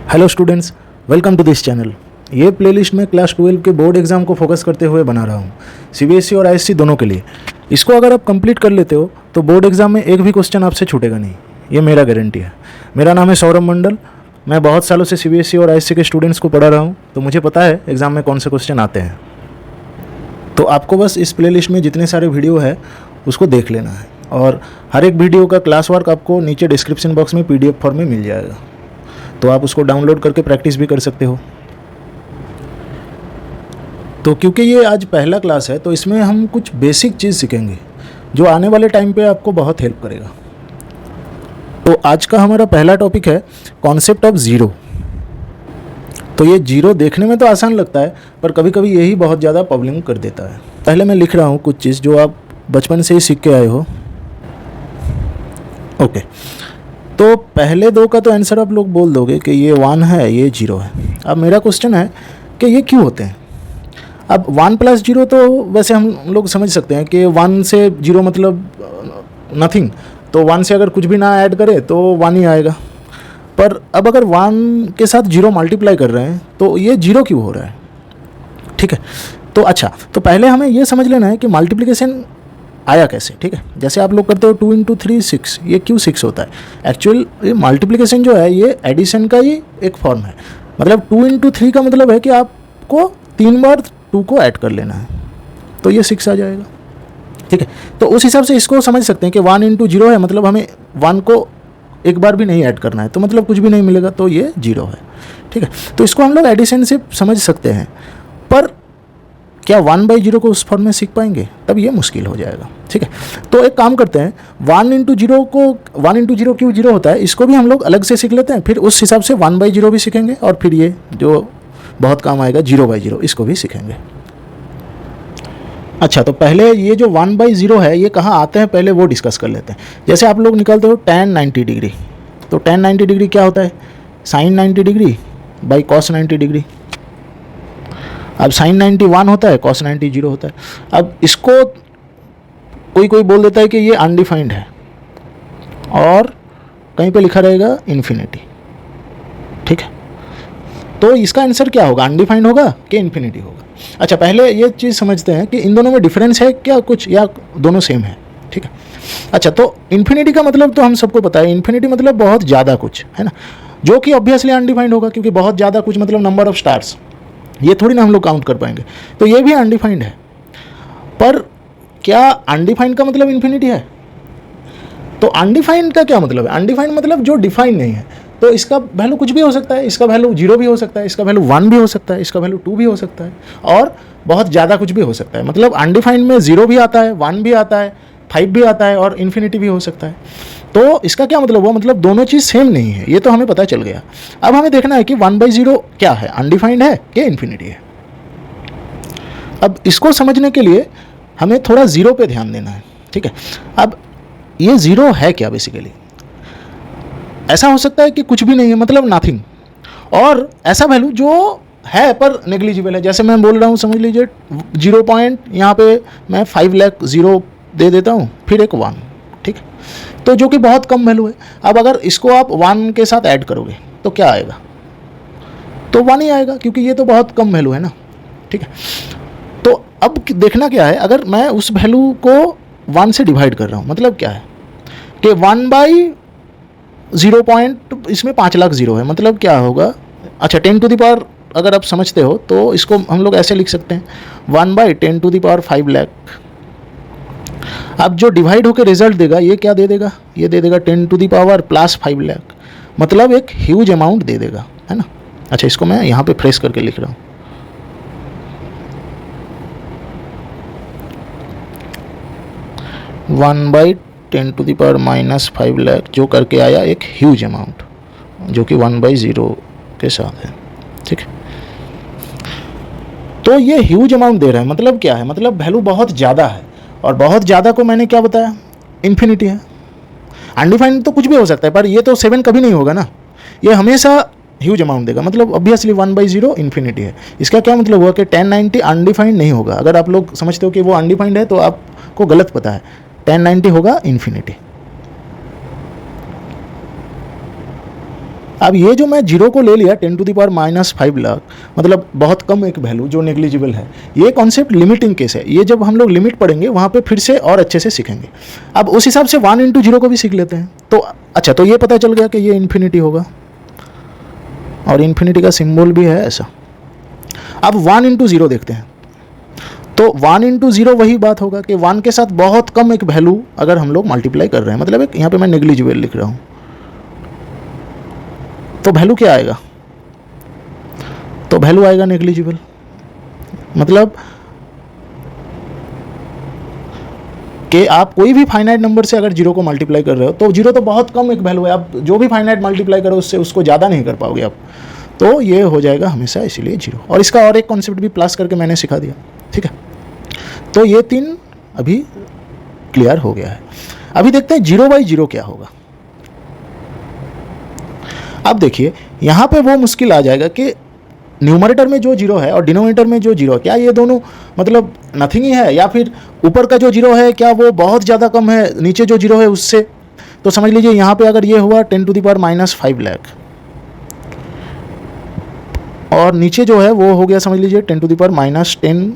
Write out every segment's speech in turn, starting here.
Hello students, welcome to this channel. ये playlist मैं class 12 के बोर्ड एग्जाम को फोकस करते हुए बना रहा हूँ, सीबीएसई और आईएससी दोनों के लिए। इसको अगर आप कंप्लीट कर लेते हो तो बोर्ड एग्जाम में एक भी क्वेश्चन आपसे छूटेगा नहीं, ये मेरा गारंटी है। मेरा नाम है सौरभ मंडल। मैं बहुत सालों से सीबीएसई और आईएससी के स्टूडेंट्स को पढ़ा रहा हूँ, तो मुझे पता है एग्ज़ाम में कौन से क्वेश्चन आते हैं। तो आपको बस इस प्लेलिस्ट में जितने सारे वीडियो है उसको देख लेना है, और हर एक वीडियो का क्लास वर्क आपको नीचे डिस्क्रिप्शन बॉक्स में PDF फॉर्म में मिल जाएगा, तो आप उसको डाउनलोड करके प्रैक्टिस भी कर सकते हो। तो क्योंकि ये आज पहला क्लास है तो इसमें हम कुछ बेसिक चीज़ सीखेंगे जो आने वाले टाइम पे आपको बहुत हेल्प करेगा। तो आज का हमारा पहला टॉपिक है कॉन्सेप्ट ऑफ ज़ीरो। तो ये जीरो देखने में तो आसान लगता है, पर कभी कभी यही बहुत ज़्यादा प्रॉब्लम कर देता है। पहले मैं लिख रहा हूँ कुछ चीज़ जो आप बचपन से ही सीख के आए हो। ओके, तो पहले दो का तो आंसर आप लोग बोल दोगे कि ये 1 है, ये 0 है। अब मेरा क्वेश्चन है कि ये क्यों होते हैं। अब 1 + 0 तो वैसे हम लोग समझ सकते हैं कि 1 से 0 मतलब नथिंग, तो 1 से अगर कुछ भी ना ऐड करें तो 1 ही आएगा। पर अब अगर 1 के साथ 0 मल्टीप्लाई कर रहे हैं तो ये 0 क्यों हो रहा है। ठीक है, तो अच्छा, तो पहले हमें ये समझ लेना है कि मल्टीप्लिकेशन आया कैसे। ठीक है, जैसे आप लोग करते हो 2 × 3 6, ये क्यों 6 होता है। एक्चुअल ये मल्टीप्लिकेशन जो है ये एडिशन का ही एक फॉर्म है। मतलब 2 × 3 का मतलब है कि आपको 3 बार 2 को ऐड कर लेना है, तो ये 6 आ जाएगा। ठीक है, तो उस हिसाब से इसको समझ सकते हैं कि 1 × 0 है, मतलब हमें 1 को एक बार भी नहीं ऐड करना है, तो मतलब कुछ भी नहीं मिलेगा, तो ये 0 है। ठीक है, तो इसको हम लोग एडिशन से समझ सकते हैं, पर क्या 1/0 को उस फॉर्म में सीख पाएंगे, तब ये मुश्किल हो जाएगा। ठीक है, तो एक काम करते हैं, 1 × 0 को 1 × 0 क्यों 0 होता है इसको भी हम लोग अलग से सीख लेते हैं, फिर उस हिसाब से 1/0 भी सीखेंगे, और फिर ये जो बहुत काम आएगा 0/0 इसको भी सीखेंगे। अच्छा, तो पहले ये जो 1/0 है ये कहाँ आते हैं पहले वो डिस्कस कर लेते हैं। जैसे आप लोग निकालते हो tan 90 डिग्री, तो tan 90 डिग्री क्या होता है, sin 90 degree by cos 90 degree. अब sin 90 1 होता है, cos 90 0 होता है। अब इसको कोई कोई बोल देता है कि ये अनडिफाइंड है, और कहीं पे लिखा रहेगा इन्फिनिटी। ठीक है, तो इसका आंसर क्या होगा, अनडिफाइंड होगा कि इन्फिनिटी होगा। अच्छा, पहले ये चीज़ समझते हैं कि इन दोनों में डिफरेंस है क्या कुछ, या दोनों सेम है। ठीक है, अच्छा, तो इन्फिनिटी का मतलब तो हम सबको पता है, इन्फिनिटी मतलब बहुत ज़्यादा कुछ, है ना, जो कि ऑब्वियसली अनडिफाइंड होगा, क्योंकि बहुत ज़्यादा कुछ मतलब नंबर ऑफ स्टार्स, ये थोड़ी ना हम लोग काउंट कर पाएंगे, तो ये भी अनडिफाइंड है। पर क्या अनडिफाइंड का मतलब इन्फिनिटी है, तो अनडिफाइंड का क्या मतलब है, अनडिफाइंड मतलब जो डिफाइंड नहीं है, तो इसका वैल्यू कुछ भी हो सकता है, इसका वैल्यू 0 भी हो सकता है, इसका वैल्यू 1 भी हो सकता है, इसका वैल्यू 2 भी हो सकता है, और बहुत ज़्यादा कुछ भी हो सकता है। मतलब अनडिफाइंड में 0 भी आता है, 1 भी आता है, 5 भी आता है, और इन्फिनिटी भी हो सकता है। तो इसका क्या मतलब हुआ, मतलब दोनों चीज़ सेम नहीं है, ये तो हमें पता चल गया। अब हमें देखना है कि 1/0 क्या है, अनडिफाइंड है कि इन्फिनिटी है। अब इसको समझने के लिए हमें थोड़ा 0 पे ध्यान देना है। ठीक है, अब ये 0 है क्या, बेसिकली ऐसा हो सकता है कि कुछ भी नहीं है, मतलब नथिंग, और ऐसा वैल्यू जो है पर नेग्लिजिबल है। जैसे मैं बोल रहा हूँ, समझ लीजिए 0 पॉइंट यहाँ पे मैं 5 लाख 0 दे देता हूँ, फिर एक 1। ठीक है, तो जो कि बहुत कम वैल्यू है। अब अगर इसको आप 1 के साथ ऐड करोगे तो क्या आएगा, तो 1 ही आएगा, क्योंकि ये तो बहुत कम वैल्यू है ना। ठीक है, तो अब देखना क्या है, अगर मैं उस वैल्यू को 1 से डिवाइड कर रहा हूँ, मतलब क्या है कि 1/0 पॉइंट, इसमें 5 लाख 0 है, मतलब क्या होगा। अच्छा, 10⁻, अगर आप समझते हो तो इसको हम लोग ऐसे लिख सकते हैं, 1/10⁵ लाख। अब जो डिवाइड होकर रिजल्ट देगा ये क्या दे देगा, ये दे देगा 10⁻ + 5 लाख, मतलब एक ह्यूज अमाउंट दे देगा, है ना। अच्छा, इसको मैं यहाँ पे फ्रेश करके लिख रहा हूँ, 1/10⁻- 5 लाख, जो करके आया एक ह्यूज अमाउंट, जो कि 1/0 के साथ है। ठीक है, तो ये ह्यूज अमाउंट दे रहा है, मतलब क्या है, मतलब वैल्यू बहुत ज़्यादा है, और बहुत ज़्यादा को मैंने क्या बताया, इन्फिनिटी है। अनडिफाइंड तो कुछ भी हो सकता है, पर ये तो 7 कभी नहीं होगा ना, ये हमेशा ह्यूज अमाउंट देगा, मतलब ऑब्वियसली 1/0 इन्फिनिटी है। इसका क्या मतलब हुआ कि 1090 अनडिफाइंड नहीं होगा। अगर आप लोग समझते हो कि वो अनडिफाइंड है तो आपको गलत पता है, 1090 होगा इन्फिनिटी। अब ये जो मैं जीरो को ले लिया 10⁻⁻5 लाख, मतलब बहुत कम एक वैल्यू जो नेग्लिजिबल है, ये कॉन्सेप्ट लिमिटिंग केस है। ये जब हम लोग लिमिट पढ़ेंगे वहाँ पे फिर से और अच्छे से सीखेंगे। अब उस हिसाब से 1 × 0 को भी सीख लेते हैं। तो अच्छा, तो ये पता चल गया कि ये इन्फिनिटी होगा और इन्फिनिटी का सिंबल भी है ऐसा। अब 1 × 0 देखते हैं। तो 1 × 0 वही बात होगा कि 1 के साथ बहुत कम एक वैल्यू अगर हम लोग मल्टीप्लाई कर रहे हैं, मतलब एक यहाँ पे मैं नेग्लिजिबल लिख रहा हूँ, तो वैल्यू क्या आएगा? तो वैल्यू आएगा नेग्लिजिबल। मतलब कि आप कोई भी फाइनाइट नंबर से अगर जीरो को मल्टीप्लाई कर रहे हो तो जीरो तो बहुत कम एक वैल्यू है, आप जो भी फाइनाइट मल्टीप्लाई करो उससे उसको ज़्यादा नहीं कर पाओगे आप, तो ये हो जाएगा हमेशा इसीलिए जीरो। और इसका और एक कॉन्सेप्ट भी प्लस करके मैंने सिखा दिया, ठीक है। तो ये 3 अभी क्लियर हो गया है। अभी देखते हैं 0/0 क्या होगा। अब देखिए यहाँ पे वो मुश्किल आ जाएगा कि न्यूमरेटर में जो जीरो है और डिनोमिनेटर में जो जीरो है, क्या ये दोनों मतलब नथिंग ही है, या फिर ऊपर का जो जीरो है क्या वो बहुत ज़्यादा कम है नीचे जो जीरो है उससे। तो समझ लीजिए यहाँ पे अगर ये हुआ 10⁻⁻5 लाख और नीचे जो है वो हो गया समझ लीजिए 10⁻10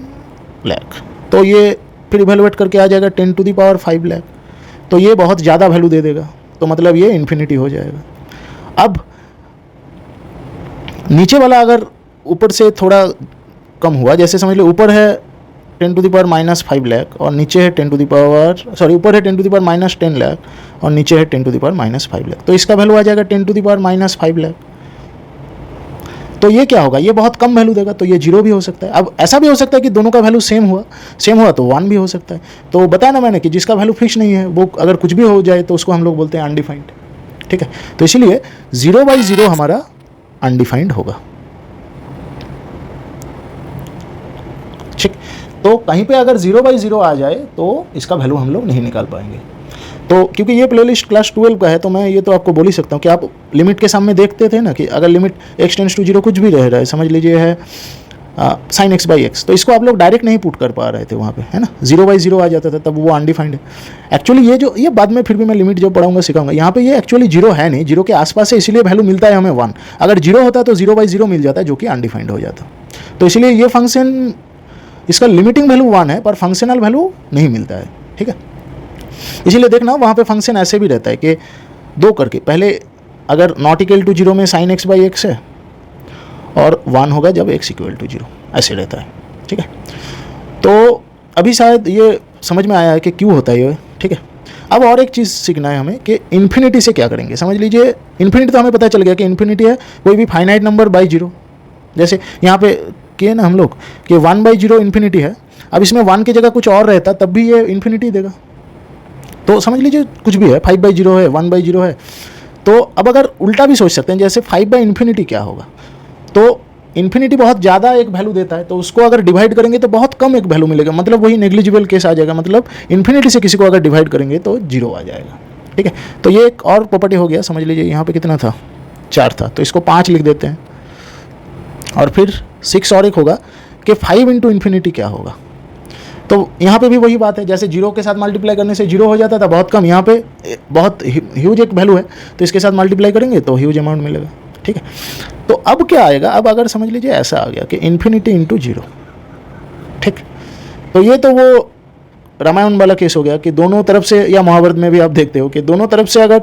लाख, तो ये फिर इवेलुएट करके आ जाएगा 10⁻5 लाख। तो ये बहुत ज़्यादा वैल्यू दे देगा, तो मतलब ये इन्फिनिटी हो जाएगा। अब नीचे वाला अगर ऊपर से थोड़ा कम हुआ, जैसे समझ लो ऊपर है 10⁻5 लाख और नीचे है ऊपर है 10⁻10 लाख और नीचे है 10⁻5 लाख, तो इसका वैल्यू आ जाएगा 10⁻5 लाख। तो ये क्या होगा? ये बहुत कम वैल्यू देगा, तो ये जीरो भी हो सकता है। अब ऐसा भी हो सकता है कि दोनों का वैल्यू सेम हुआ तो 1 भी हो सकता है। तो बताया ना मैंने कि जिसका वैल्यू फिक्स नहीं है वो अगर कुछ भी हो जाए तो उसको हम लोग बोलते हैं अनडिफाइंड, ठीक है। तो इसीलिए 0/0 हमारा अनडिफाइंड होगा, ठीक। तो कहीं पे अगर 0/0 आ जाए तो इसका वैल्यू हम लोग नहीं निकाल पाएंगे। तो क्योंकि ये प्लेलिस्ट क्लास 12 का है तो मैं ये तो आपको बोल ही सकता हूँ कि आप लिमिट के सामने देखते थे ना कि अगर लिमिट x टेंड्स टू 0 कुछ भी रह रहा है, समझ लीजिए है sin x/x, तो इसको आप लोग डायरेक्ट नहीं पुट कर पा रहे थे वहाँ पे, है ना। 0/0 आ जाता था, तब वो अनडिफाइंड है। एक्चुअली ये बाद में फिर भी मैं लिमिट जब पढ़ाऊंगा सिखाऊंगा। यहाँ पे ये एक्चुअली जीरो है नहीं, जीरो के आसपास है, इसीलिए वैल्यू मिलता है हमें 1। अगर जीरो होता तो 0/0 मिल जाता है जो कि अनडिफाइंड हो जाता। तो इसलिए ये फंक्शन, इसका लिमिटिंग वैल्यू 1 है पर फंक्शनल वैल्यू नहीं मिलता है, ठीक है। इसीलिए देखना वहाँ पे फंक्शन ऐसे भी रहता है कि 2 करके, पहले अगर नॉट इक्वल टू 0 में sin x/x है और 1 होगा जब x = 0, ऐसे रहता है, ठीक है। तो अभी शायद ये समझ में आया है कि क्यों होता है ये, ठीक है। अब और एक चीज़ सीखना है हमें कि इन्फिनिटी से क्या करेंगे। समझ लीजिए इन्फिनिटी तो हमें पता चल गया कि इन्फिनिटी है कोई भी फाइनाइट नंबर बाई 0, जैसे यहाँ पे किए ना हम लोग कि 1/0 इन्फिनिटी है। अब इसमें 1 की जगह कुछ और रहता तब भी ये इन्फिनिटी देगा। तो समझ लीजिए कुछ भी है, 5/0 है, 1/0 है। तो अब अगर उल्टा भी सोच सकते हैं, जैसे 5/∞ क्या होगा, तो इन्फिनिटी बहुत ज़्यादा एक वैल्यू देता है, तो उसको अगर डिवाइड करेंगे तो बहुत कम एक वैल्यू मिलेगा, मतलब वही नेग्लिजिबल केस आ जाएगा। मतलब इन्फिनिटी से किसी को अगर डिवाइड करेंगे तो 0 आ जाएगा, ठीक है। तो ये एक और प्रॉपर्टी हो गया। समझ लीजिए यहाँ पे कितना था, 4 था, तो इसको 5 लिख देते हैं। और फिर 6 और एक होगा कि 5 × इन्फिनिटी क्या होगा। तो यहाँ पे भी वही बात है, जैसे 0 के साथ मल्टीप्लाई करने से 0 हो जाता था बहुत कम, यहाँ पे बहुत ह्यूज एक वैल्यू है, तो इसके साथ मल्टीप्लाई करेंगे तो ह्यूज अमाउंट मिलेगा, ठीक है। तो अब क्या आएगा, अब अगर समझ लीजिए ऐसा आ गया कि इन्फिनिटी × 0, ठीक। तो ये तो वो रामायण वाला केस हो गया कि दोनों तरफ से, या महाभारत में भी आप देखते हो कि दोनों तरफ से अगर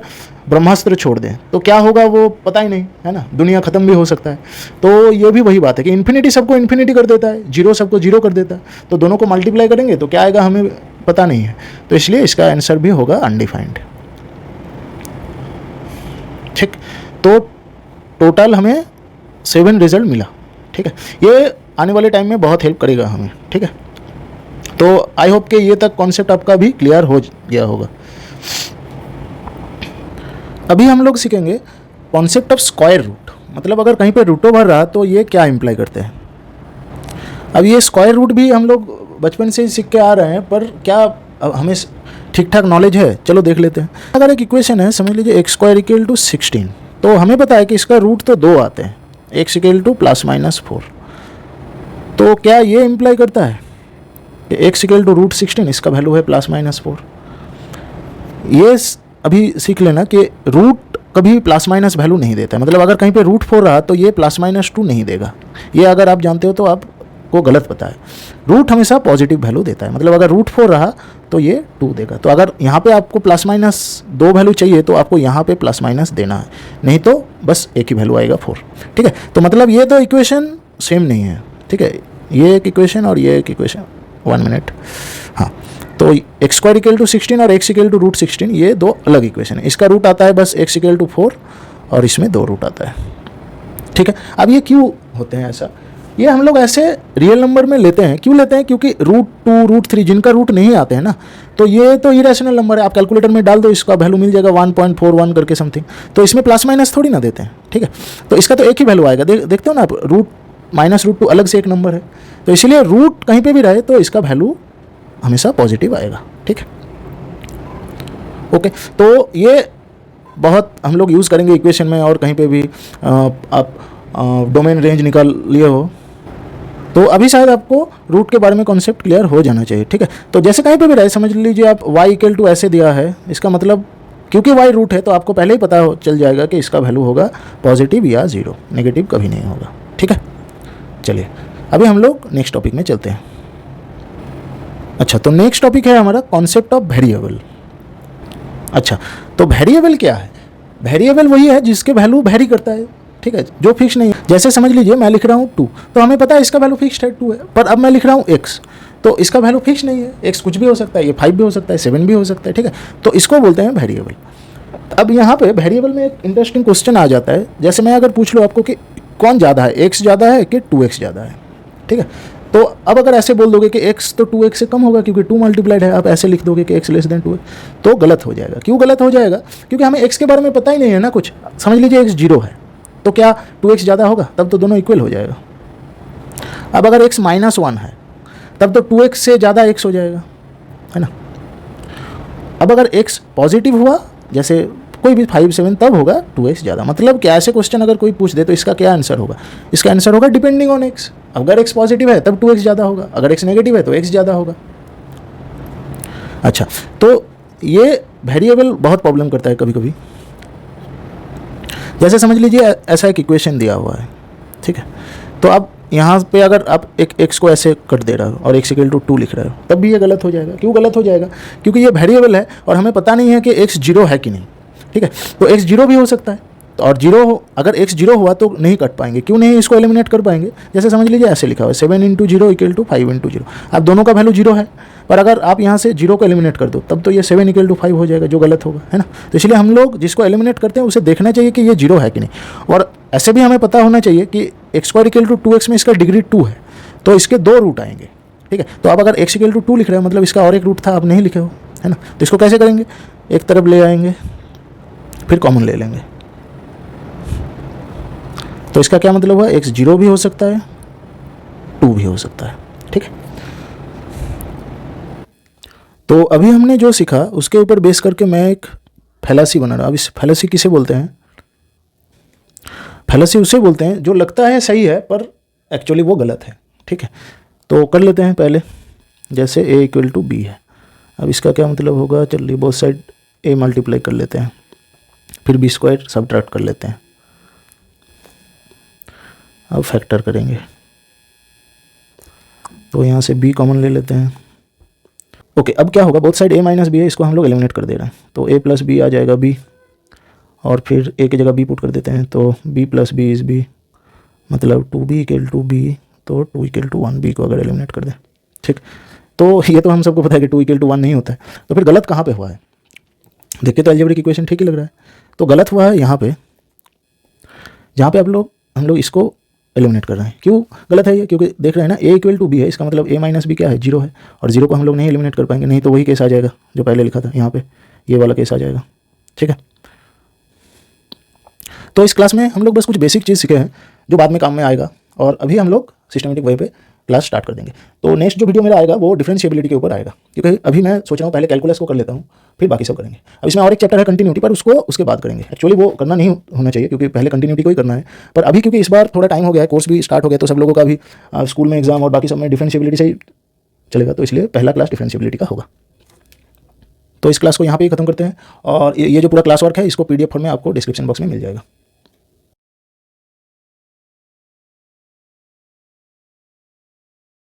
ब्रह्मास्त्र छोड़ दें तो क्या होगा वो पता ही नहीं, है ना, दुनिया ख़त्म भी हो सकता है। तो ये भी वही बात है कि इन्फिनिटी सबको इन्फिनिटी कर देता है, 0 सबको 0 कर देता है, तो दोनों को मल्टीप्लाई करेंगे तो क्या आएगा हमें पता नहीं है। तो इसलिए इसका आंसर भी होगा अनडिफाइंड, ठीक। तो टोटल हमें 7 रिजल्ट मिला, ठीक है। ये आने वाले टाइम में बहुत हेल्प करेगा हमें, ठीक है। तो आई होप कि ये तक कॉन्सेप्ट आपका भी क्लियर हो गया होगा। अभी हम लोग सीखेंगे कॉन्सेप्ट ऑफ स्क्वायर रूट, मतलब अगर कहीं पे रूट ओवर रहा तो ये क्या इम्प्लाई करते हैं। अब ये स्क्वायर रूट भी हम लोग बचपन से ही सीख के आ रहे हैं, पर क्या हमें ठीक ठाक नॉलेज है, चलो देख लेते हैं। अगर एक इक्वेशन है, समझ लीजिए x² = 16, तो हमें पता है कि इसका रूट तो 2 आते हैं, x = ±4। तो क्या ये इम्प्लाई करता है कि x = √16, इसका वैल्यू है ±4। ये अभी सीख लेना कि रूट कभी प्लस माइनस वैल्यू नहीं देता है। मतलब अगर कहीं पे √4 रहा तो ये +-2 नहीं देगा। ये अगर आप जानते हो तो आपको गलत पता है। रूट हमेशा पॉजिटिव वैल्यू देता है। मतलब अगर √4 रहा तो ये 2 देगा। तो अगर यहाँ पे आपको +-2 वैल्यू चाहिए तो आपको यहाँ पे +- देना है, नहीं तो बस एक ही वैल्यू आएगा 4। ठीक है, तो मतलब ये तो इक्वेशन सेम नहीं है। ठीक है, ये एक इक्वेशन और ये एक इक्वेशन। 1 मिनट। हाँ, तो x² = 16 और x = √16 ये दो अलग इक्वेशन है। इसका रूट आता है बस x = 4 और इसमें 2 रूट आता है। ठीक है, अब ये क्यों होते हैं ऐसा? ये हम लोग ऐसे रियल नंबर में लेते हैं। क्यों लेते हैं? क्योंकि √2 √3 जिनका रूट नहीं आते हैं ना, तो ये तो इरेशनल नंबर है। आप कैलकुलेटर में डाल दो, इसका वैल्यू मिल जाएगा 1.41 करके समथिंग। तो इसमें +- थोड़ी ना देते हैं। ठीक है, तो इसका तो एक ही वैल्यू आएगा। देखते हो ना आप, √-√2 अलग से एक नंबर है, तो इसीलिए रूट कहीं पे भी रहे तो इसका वैल्यू हमेशा पॉजिटिव आएगा। ठीक है, ओके। तो ये बहुत हम लोग यूज़ करेंगे इक्वेशन में, और कहीं पे भी आप डोमेन रेंज निकाल लिए हो तो अभी शायद आपको रूट के बारे में कॉन्सेप्ट क्लियर हो जाना चाहिए। ठीक है, तो जैसे कहीं पे भी रहे, समझ लीजिए आप y = ऐसे दिया है, इसका मतलब क्योंकि y रूट है तो आपको पहले ही पता चल जाएगा कि इसका वैल्यू होगा पॉजिटिव या 0, नेगेटिव कभी नहीं होगा। ठीक है, चलिए अभी हम लोग नेक्स्ट टॉपिक में चलते हैं। अच्छा, तो नेक्स्ट टॉपिक है हमारा कॉन्सेप्ट ऑफ वेरिएबल। अच्छा, तो वेरिएबल क्या है? वेरिएबल वही है जिसके वैल्यू वेरी करता है। ठीक है, जो फिक्स नहीं है। जैसे समझ लीजिए मैं लिख रहा हूँ 2, तो हमें पता है इसका वैल्यू फिक्स्ड है 2 है, पर अब मैं लिख रहा हूँ x, तो इसका वैल्यू फिक्स नहीं है। x कुछ भी हो सकता है, ये 5 भी हो सकता है, 7 भी हो सकता है। ठीक है, तो इसको बोलते हैं वेरिएबल। अब यहाँ पे वेरिएबल में एक इंटरेस्टिंग क्वेश्चन आ जाता है। जैसे मैं अगर पूछ लूँ आपको कि कौन ज़्यादा है, x ज़्यादा है कि 2x ज़्यादा है? ठीक है, तो अब अगर ऐसे बोल दोगे कि x तो 2x से कम होगा क्योंकि 2 मल्टीप्लाइड है, आप ऐसे लिख दोगे कि x < 2 है, तो गलत हो जाएगा। क्यों गलत हो जाएगा? क्योंकि हमें x के बारे में पता ही नहीं है ना कुछ। समझ लीजिए x 0 है, तो क्या 2x ज़्यादा होगा? तब तो दोनों इक्वल हो जाएगा। अब अगर x -1 है तब तो 2x से ज़्यादा x हो जाएगा, है ना। अब अगर x पॉजिटिव हुआ, जैसे कोई भी 5 7, तब होगा 2x ज़्यादा। मतलब क्या, ऐसे क्वेश्चन अगर कोई पूछ दे तो इसका क्या आंसर होगा? इसका आंसर होगा डिपेंडिंग ऑन x। अगर x पॉजिटिव है तब 2x ज़्यादा होगा, अगर x नेगेटिव है तो x ज़्यादा होगा। अच्छा, तो ये वेरिएबल बहुत प्रॉब्लम करता है कभी कभी। जैसे समझ लीजिए ऐसा एक इक्वेशन दिया हुआ है। ठीक है, तो अब यहाँ पे अगर आप एक x को ऐसे कट दे रहे हो और x = 2 लिख रहे हो, तब भी ये गलत हो जाएगा। क्यों गलत हो जाएगा? क्योंकि ये वेरिएबल है और हमें पता नहीं है कि x 0 है कि नहीं। ठीक है, तो x 0 भी हो सकता है, और 0 हो, अगर x 0 हुआ तो नहीं कट पाएंगे। क्यों नहीं इसको एलिमिनेट कर पाएंगे? जैसे समझ लीजिए ऐसे लिखा हुआ है 7 × 0 = 5 × 0। अब दोनों का वैल्यू 0 है, पर अगर आप यहाँ से 0 को एलिमिनेट कर दो तब तो ये 7 = 5 हो जाएगा, जो गलत होगा, है ना। तो इसलिए हम लोग जिसको एलिमिनेट करते हैं उसे देखना चाहिए कि ये 0 है कि नहीं। और ऐसे भी हमें पता होना चाहिए कि x² = 2x में इसका डिग्री 2 है, तो इसके 2 रूट आएंगे। ठीक है, तो अब अगर x = 2 लिख रहे हो मतलब इसका और एक रूट था, आप नहीं लिखे हो, है ना। तो इसको कैसे करेंगे? एक तरफ ले आएंगे, फिर कॉमन ले लेंगे। तो इसका क्या मतलब हुआ? x 0 भी हो सकता है, 2 भी हो सकता है। ठीक है, तो अभी हमने जो सीखा उसके ऊपर बेस करके मैं एक फैलासी बना रहा हूँ। अब इस फैलासी किसे बोलते हैं? फैलासी उसे बोलते हैं जो लगता है सही है पर एक्चुअली वो गलत है। ठीक है, तो कर लेते हैं पहले। जैसे a = b है, अब इसका क्या मतलब होगा? चलिए बोथ साइड a मल्टीप्लाई कर लेते हैं, फिर b² सबट्रैक्ट कर लेते हैं। अब फैक्टर करेंगे, तो यहाँ से b कॉमन ले लेते हैं। ओके, अब क्या होगा? बोथ साइड a - b है, इसको हम लोग एलिमिनेट कर दे रहे हैं, तो a + b आ जाएगा b, और फिर a की जगह b पुट कर देते हैं, तो b + b = b, मतलब 2b = b, तो 2 = 1 b को अगर एलिमिनेट कर दें। ठीक, तो ये तो हम सबको पता है कि 2 = 1 नहीं होता है। तो फिर गलत कहाँ पे हुआ है? देखिए तो अलजेब्रिक इक्वेशन ठीक ही लग रहा है। तो गलत हुआ है यहाँ पे, जहाँ पे हम लोग इसको एलिमिनेट कर रहे हैं। क्यों गलत है ये? क्योंकि देख रहे हैं ना a = b है, इसका मतलब a - b क्या है? 0 है, और 0 को हम लोग नहीं एलिमिनेट कर पाएंगे, नहीं तो वही केस आ जाएगा जो पहले लिखा था, यहाँ पे ये वाला केस आ जाएगा। ठीक है, तो इस क्लास में हम लोग बस कुछ बेसिक चीज़ सीखे हैं जो बाद में काम में आएगा, और अभी हम लोग सिस्टमेटिक वे पे क्लास स्टार्ट कर देंगे। तो नेक्स्ट जो वीडियो मेरा आएगा वो डिफरेंशिएबिलिटी के ऊपर आएगा, क्योंकि अभी मैं सोच रहा हूँ पहले कैलकुलस को कर लेता हूँ, फिर बाकी सब करेंगे। अब इसमें और एक चैप्टर है कंटिन्यूटी, पर उसको उसके बाद करेंगे। एक्चुअली वो करना नहीं होना चाहिए क्योंकि पहले कंटिन्यूटी को ही करना है, पर अभी क्योंकि इस बार थोड़ा टाइम हो गया है, कोर्स भी स्टार्ट हो गया, तो सब लोगों का भी स्कूल में एग्जाम और बाकी सब में डिफरेंशिएबिलिटी से ही चलेगा, तो इसलिए पहला क्लास डिफरेंशिएबिलिटी का होगा। तो इस क्लास को यहाँ पे ही खत्म करते हैं और ये जो पूरा क्लास वर्क है इसको PDF फॉर्म में आपको डिस्क्रिप्शन बॉक्स में मिल जाएगा।